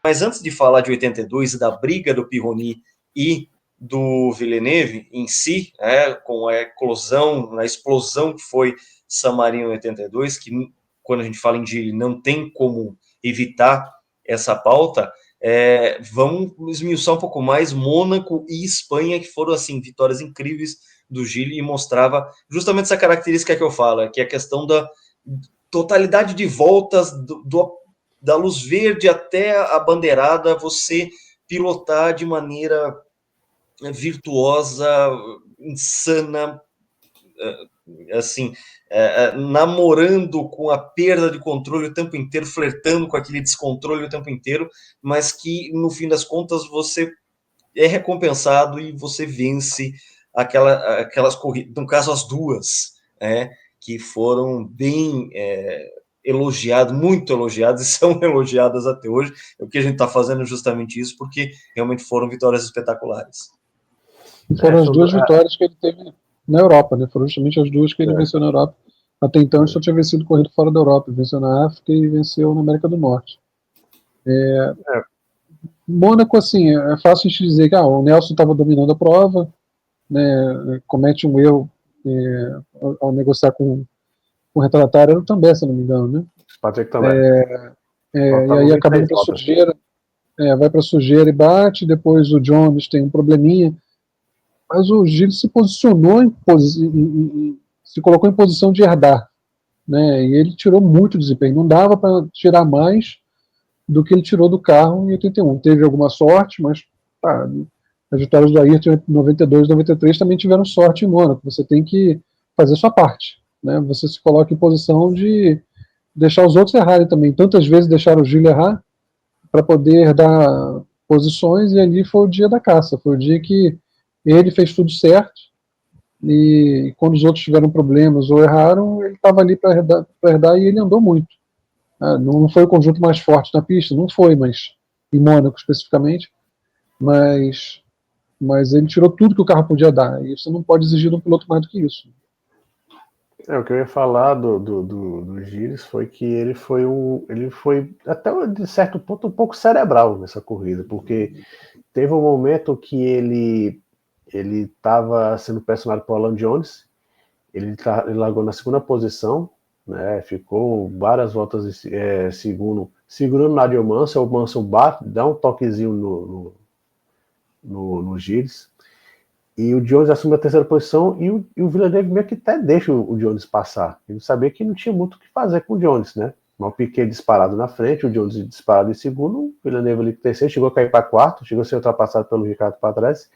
Mas antes de falar de 82 e da briga do Pironi e do Villeneuve em si, com a explosão que foi San Marino em 82, que quando a gente fala em Gilles não tem como evitar essa pauta, vamos esmiuçar um pouco mais Mônaco e Espanha, que foram assim vitórias incríveis do Gilles e mostrava justamente essa característica que eu falo, que é a questão da totalidade de voltas da luz verde até a bandeirada, você pilotar de maneira virtuosa, insana, assim, namorando com a perda de controle o tempo inteiro, flertando com aquele descontrole o tempo inteiro, mas que no fim das contas você é recompensado e você vence aquelas corridas, no caso as duas, que foram bem elogiadas, muito elogiadas, e são elogiadas até hoje. O que a gente está fazendo é justamente isso, porque realmente foram vitórias espetaculares. Foram as duas vitórias que ele teve na Europa, né? Foram justamente as duas que ele venceu na Europa. Até então ele só tinha vencido corrida fora da Europa, venceu na África e venceu na América do Norte. Mônaco, assim, é fácil a gente dizer que o Nelson estava dominando a prova, né, comete um erro ao negociar com o retardatário, era o També, se não me engano, né? Patrick També. E aí acaba indo para sujeira, vai para sujeira e bate, depois o Jones tem um probleminha, mas o Gilles se posicionou se colocou em posição de herdar, né? E ele tirou muito desempenho, não dava para tirar mais do que ele tirou do carro em 81. Teve alguma sorte, mas as vitórias do Ayrton em 92 e 93 também tiveram sorte em Mônaco. Você tem que fazer sua parte, né? Você se coloca em posição de deixar os outros errarem também. Tantas vezes deixaram o Gilles errar para poder dar posições, e ali foi o dia da caça, foi o dia que ele fez tudo certo, e quando os outros tiveram problemas ou erraram, ele estava ali para herdar, e ele andou muito. Não foi o conjunto mais forte na pista, não foi, mas em Mônaco especificamente, mas ele tirou tudo que o carro podia dar, e você não pode exigir de um piloto mais do que isso. O que eu ia falar do Gilles foi que ele foi até de certo ponto um pouco cerebral nessa corrida, porque teve um momento que ele estava sendo pressionado por Alan Jones, ele largou na segunda posição, né, ficou várias voltas segurando Nigel Mansell, o Mansell dá um toquezinho no Gilles, e o Jones assume a terceira posição, e o Villeneuve meio que até deixa o Jones passar. Ele sabia que não tinha muito o que fazer com o Jones, né? O Piquet disparado na frente, o Jones disparado em segundo, o Villeneuve ali terceiro, chegou a cair para quarto, chegou a ser ultrapassado pelo Ricardo Patrese,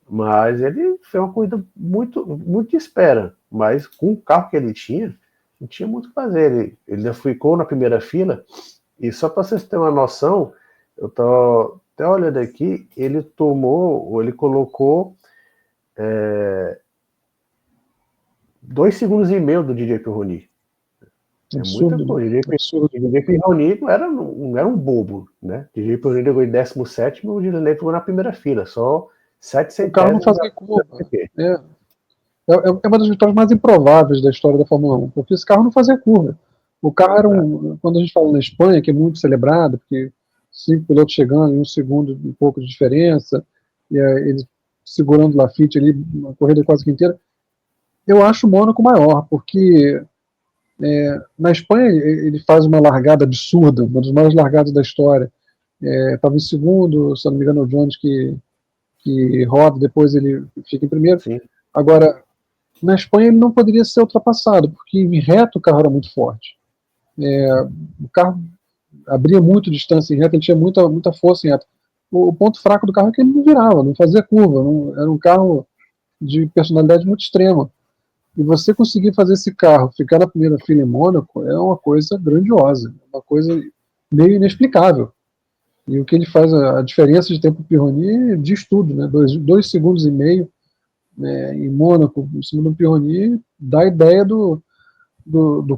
mas ele fez uma corrida muito, muito de espera, mas com o carro que ele tinha, não tinha muito o que fazer. Ele já ficou na primeira fila, e só para vocês terem uma noção, eu tô até olhando aqui, ele colocou 2,5 segundos do DJ Pironi. É muita coisa. DJ Pironi não era um bobo, né? DJ Pironi chegou em 17º, o Villeneuve ficou na primeira fila, só 7 centésimos. O carro não fazia curva. É uma das vitórias mais improváveis da história da Fórmula 1, porque esse carro não fazia curva. O carro era quando a gente fala na Espanha, que é muito celebrado, porque 5 pilotos chegando em 1 segundo, um pouco de diferença, e ele segurando o Lafitte ali, uma corrida quase que inteira. Eu acho o Mônaco maior, porque na Espanha ele faz uma largada absurda, uma das maiores largadas da história. Estava em segundo, se não me engano, o Jones que roda, depois ele fica em primeiro. Sim. Agora, na Espanha ele não poderia ser ultrapassado, porque em reto o carro era muito forte. O carro abria muito distância em reta, ele tinha muita força em reta. O ponto fraco do carro é que ele não virava, não fazia curva, era um carro de personalidade muito extrema. E você conseguir fazer esse carro ficar na primeira fila em Mônaco é uma coisa grandiosa, uma coisa meio inexplicável. E o que ele faz, a diferença de tempo Pironi diz tudo, né? 2 segundos e meio, né, em Mônaco, em cima do Pironi, dá a ideia do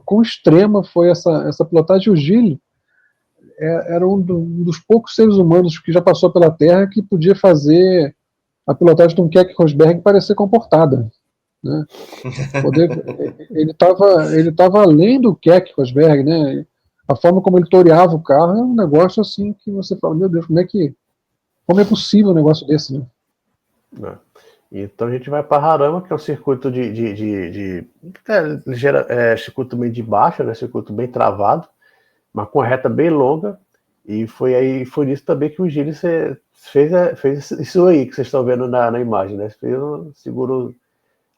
quão extrema foi essa pilotagem. O Gilles era um dos poucos seres humanos que já passou pela Terra que podia fazer a pilotagem de um Keck Rosberg parecer comportada, né? Ele estava além do Keck Rosberg, né? a forma como ele toreava o carro é um negócio assim que você fala, meu Deus, como é possível um negócio desse, né? Então a gente vai para Harama, que é um circuito circuito meio de baixa, né? Circuito bem travado, mas com reta bem longa. E foi nisso também que o Gilles fez isso aí que vocês estão vendo na imagem, né? Segurou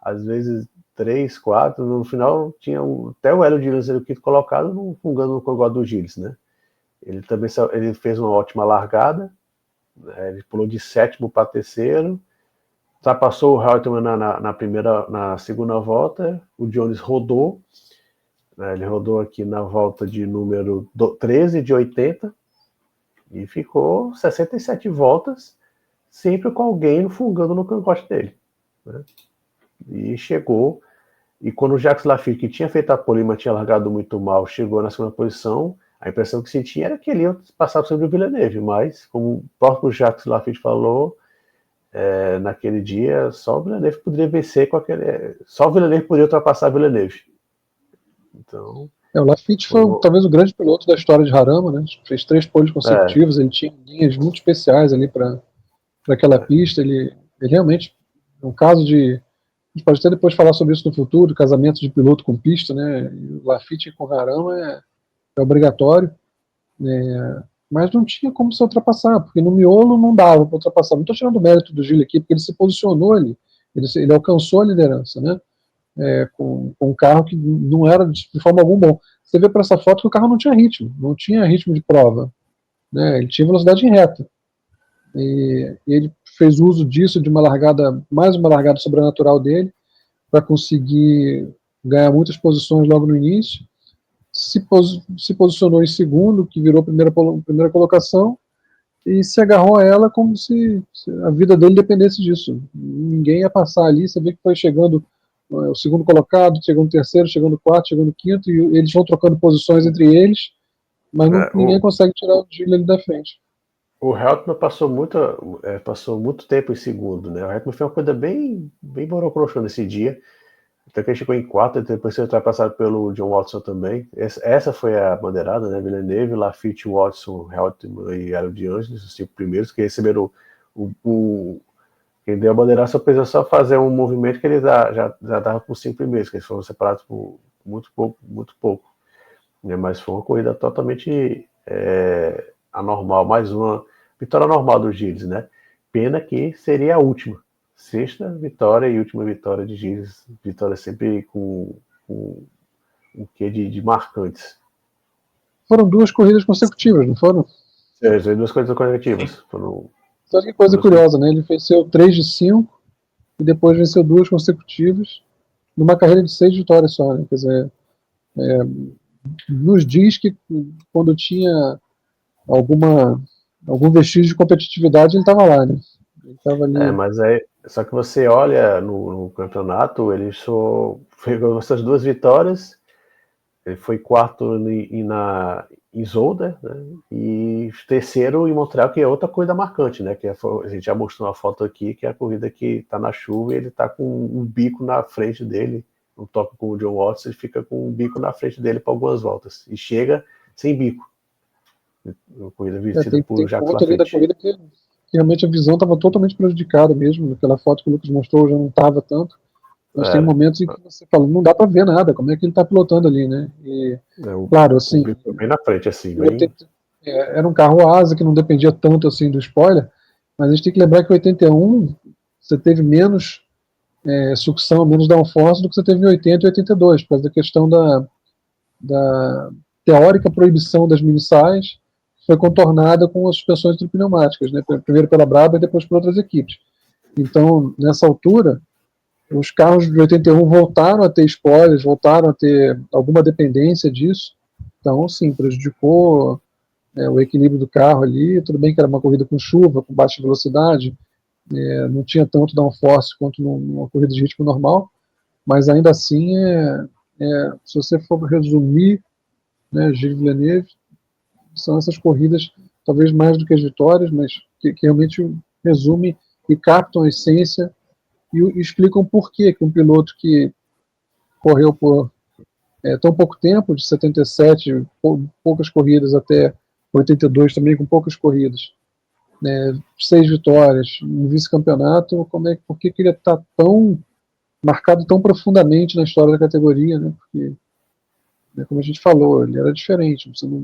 às vezes 3, 4, no final tinha até o Hélio Gilles, o quinto colocado, fungando no cogó do Gilles, né? Ele também fez uma ótima largada, né? Ele pulou de 7º para 3º, ultrapassou o Hamilton na segunda volta, o Jones rodou, né? Ele rodou aqui na volta de número 13 de 80 e ficou 67 voltas, sempre com alguém fungando no cangote dele, né? E chegou, e quando o Jacques Laffite, que tinha feito a pole, mas tinha largado muito mal, chegou na segunda posição, a impressão que se tinha era que ele ia passar sobre o Villeneuve, mas, como o próprio Jacques Laffite falou, naquele dia, só o Villeneuve poderia vencer só o Villeneuve poderia ultrapassar o Villeneuve. Então... o Laffite foi talvez o grande piloto da história de Harama, né? Fez 3 poles consecutivos, ele tinha linhas muito especiais ali para aquela pista, ele realmente é um caso de... A gente pode até depois falar sobre isso no futuro, casamento de piloto com pista, né? E o Laffite com Harama é obrigatório, mas não tinha como se ultrapassar, porque no miolo não dava para ultrapassar. Não estou tirando o mérito do Gilles aqui, porque ele se posicionou ali, ele alcançou a liderança, né? Com um carro que não era de forma alguma bom. Você vê para essa foto que o carro não tinha ritmo de prova, né? Ele tinha velocidade em reta. E ele fez uso disso, de mais uma largada sobrenatural dele, para conseguir ganhar muitas posições logo no início. Se posicionou em segundo, que virou primeira colocação, e se agarrou a ela como se a vida dele dependesse disso. Ninguém ia passar ali. Você vê que foi chegando o segundo colocado, chegando o terceiro, chegando o quarto, chegando o quinto, e eles vão trocando posições entre eles, mas ninguém consegue tirar o Gilles ali da frente. O Hamilton passou muito tempo em segundo, né? O Hamilton foi uma coisa bem borocrochô nesse dia. Então que ele chegou em 4, depois foi ultrapassado pelo John Watson também. Essa foi a bandeirada, né? Villeneuve, Laffite, Watson, Hamilton e Hélio de Angelis, os 5 primeiros, que receberam quem deu a bandeirada só precisou só fazer um movimento que ele já dava por 5 primeiros, que eles foram separados por muito pouco. Né? Mas foi uma corrida totalmente anormal, mais uma vitória normal do Gilles, né? Pena que seria a última. 6ª vitória e última vitória de Gilles, vitória sempre com um quê de marcantes. Foram 2 corridas consecutivas, não foram? 2 corridas consecutivas. Só que coisa curiosa, né? Ele venceu 3 de 5 e depois venceu 2 consecutivas numa carreira de 6 vitórias só, né? Quer dizer, nos diz que quando tinha algum vestígio de competitividade, ele estava lá, né? Ele estava ali. Mas só que você olha no campeonato, ele só pegou essas 2 vitórias, ele foi 4º em Zolder, né? E 3º em Montreal, que é outra coisa marcante, né? Que a gente já mostrou uma foto aqui, que é a corrida que está na chuva e ele está com um bico na frente dele, no toque com o John Watson, ele fica com um bico na frente dele para algumas voltas e chega sem bico. Uma corrida vencida por Jacques Laffite. Da corrida que realmente a visão estava totalmente prejudicada mesmo. Aquela foto que o Lucas mostrou já não estava tanto. Mas tem momentos em que você fala, não dá para ver nada, como é que ele está pilotando ali, né? E, claro, assim, bem na frente, assim. Era um carro asa que não dependia tanto assim do spoiler, mas a gente tem que lembrar que em 81 você teve menos sucção, menos downforce do que você teve em 80 e 82, por causa da questão da teórica proibição das minissais, que foi contornada com as suspensões pneumáticas, né? Primeiro pela Brabham e depois por outras equipes. Então, nessa altura, os carros de 81 voltaram a ter spoilers, voltaram a ter alguma dependência disso. Então, sim, prejudicou o equilíbrio do carro ali. Tudo bem que era uma corrida com chuva, com baixa velocidade, não tinha tanto downforce quanto numa corrida de ritmo normal, mas ainda assim, se você for resumir, né, Gilles Villeneuve, são essas corridas, talvez mais do que as vitórias, mas que realmente resumem e captam a essência e explicam por que um piloto que correu por tão pouco tempo, de 77, poucas corridas, até 82 também com poucas corridas, né, 6 vitórias, um vice-campeonato, por que ele está tão marcado tão profundamente na história da categoria, né? Porque, né, como a gente falou, ele era diferente, você não